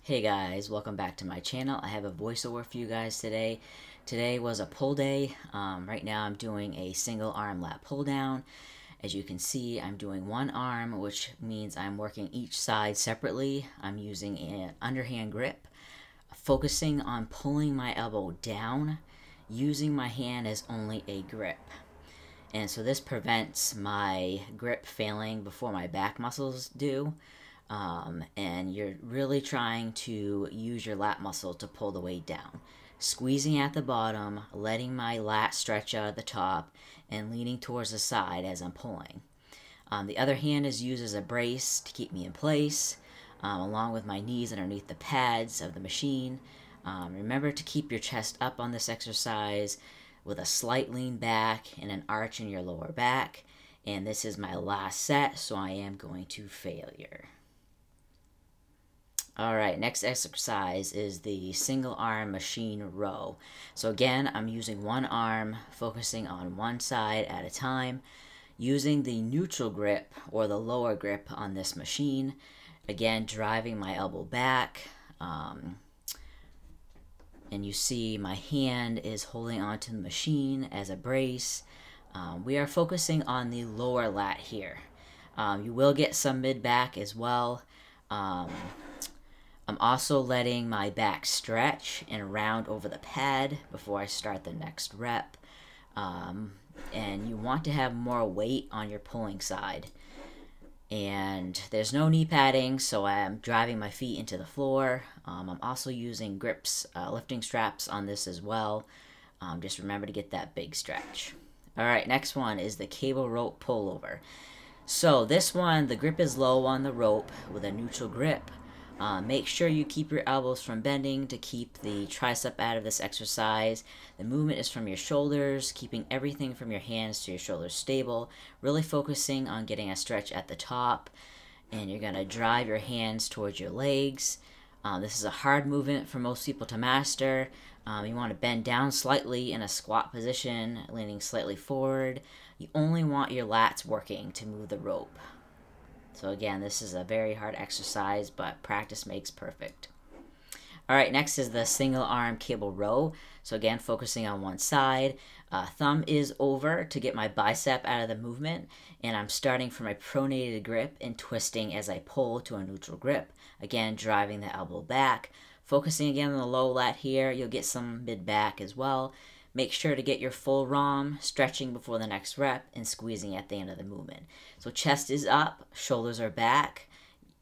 Hey guys, welcome back to my channel. I have a voiceover for you guys today. Today was a pull day. Right now I'm doing a single arm lat pull down. As you can see, I'm doing one arm, which means I'm working each side separately. I'm using an underhand grip, focusing on pulling my elbow down, using my hand as only a grip. And so this prevents my grip failing before my back muscles do. And you're really trying to use your lat muscle to pull the weight down. Squeezing at the bottom, letting my lat stretch out at the top, and leaning towards the side as I'm pulling. The other hand is used as a brace to keep me in place, along with my knees underneath the pads of the machine. Remember to keep your chest up on this exercise with a slight lean back and an arch in your lower back. And this is my last set, so I am going to failure. Alright, next exercise is the single arm machine row. So again, I'm using one arm, focusing on one side at a time, using the neutral grip or the lower grip on this machine. Again, driving my elbow back. And you see my hand is holding onto the machine as a brace. We are focusing on the lower lat here. You will get some mid-back as well. I'm also letting my back stretch and round over the pad before I start the next rep. And you want to have more weight on your pulling side. And there's no knee padding, so I'm driving my feet into the floor. I'm also using grips, lifting straps on this as well. Just remember to get that big stretch. Alright, next one is the cable rope pullover. So this one, the grip is low on the rope with a neutral grip. Make sure you keep your elbows from bending to keep the tricep out of this exercise. The movement is from your shoulders, keeping everything from your hands to your shoulders stable, really focusing on getting a stretch at the top, and you're going to drive your hands towards your legs. This is a hard movement for most people to master. You want to bend down slightly in a squat position, leaning slightly forward. You only want your lats working to move the rope. So again, this is a very hard exercise, but practice makes perfect. Alright, next is the single arm cable row. So again, focusing on one side. Thumb is over to get my bicep out of the movement, and I'm starting from a pronated grip and twisting as I pull to a neutral grip. Again, driving the elbow back. Focusing again on the low lat here, you'll get some mid-back as well. Make sure to get your full ROM, stretching before the next rep, and squeezing at the end of the movement. So chest is up, shoulders are back,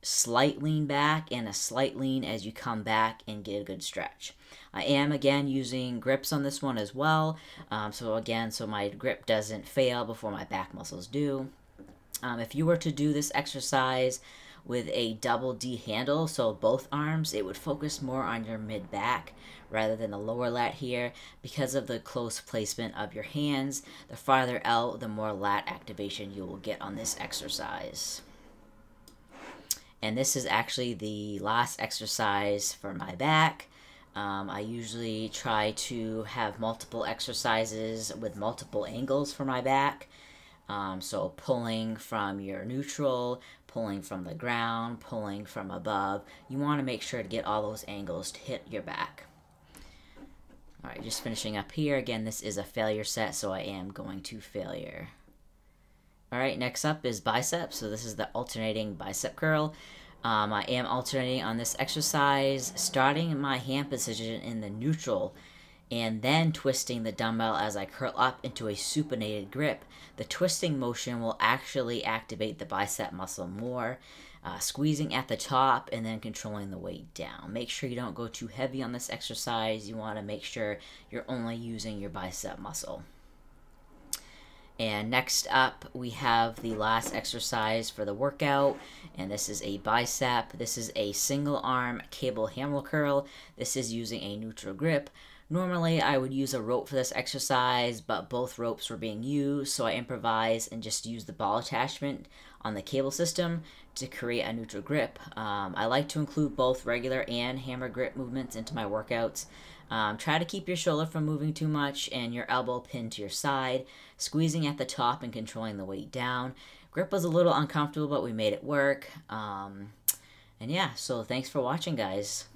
slight lean back, and a slight lean as you come back and get a good stretch. I am, again, using grips on this one as well. So my grip doesn't fail before my back muscles do. If you were to do this exercise with a double D handle, so both arms, it would focus more on your mid-back rather than the lower lat here. Because of the close placement of your hands, the farther out, the more lat activation you will get on this exercise. And this is actually the last exercise for my back. I usually try to have multiple exercises with multiple angles for my back. So pulling from your neutral, pulling from the ground, pulling from above. You want to make sure to get all those angles to hit your back. Alright, just finishing up here. Again, this is a failure set, so I am going to failure. Alright, next up is biceps. So this is the alternating bicep curl. I am alternating on this exercise, starting my hand position in the neutral, and then twisting the dumbbell as I curl up into a supinated grip. The twisting motion will actually activate the bicep muscle more, squeezing at the top and then controlling the weight down. Make sure you don't go too heavy on this exercise. You want to make sure you're only using your bicep muscle. And next up, we have the last exercise for the workout, and this is a bicep. This is a single arm cable hammer curl. This is using a neutral grip. Normally, I would use a rope for this exercise, but both ropes were being used, so I improvised and just used the ball attachment on the cable system to create a neutral grip. I like to include both regular and hammer grip movements into my workouts. Try to keep your shoulder from moving too much and your elbow pinned to your side, squeezing at the top and controlling the weight down. Grip was a little uncomfortable, but we made it work. And yeah, so thanks for watching, guys.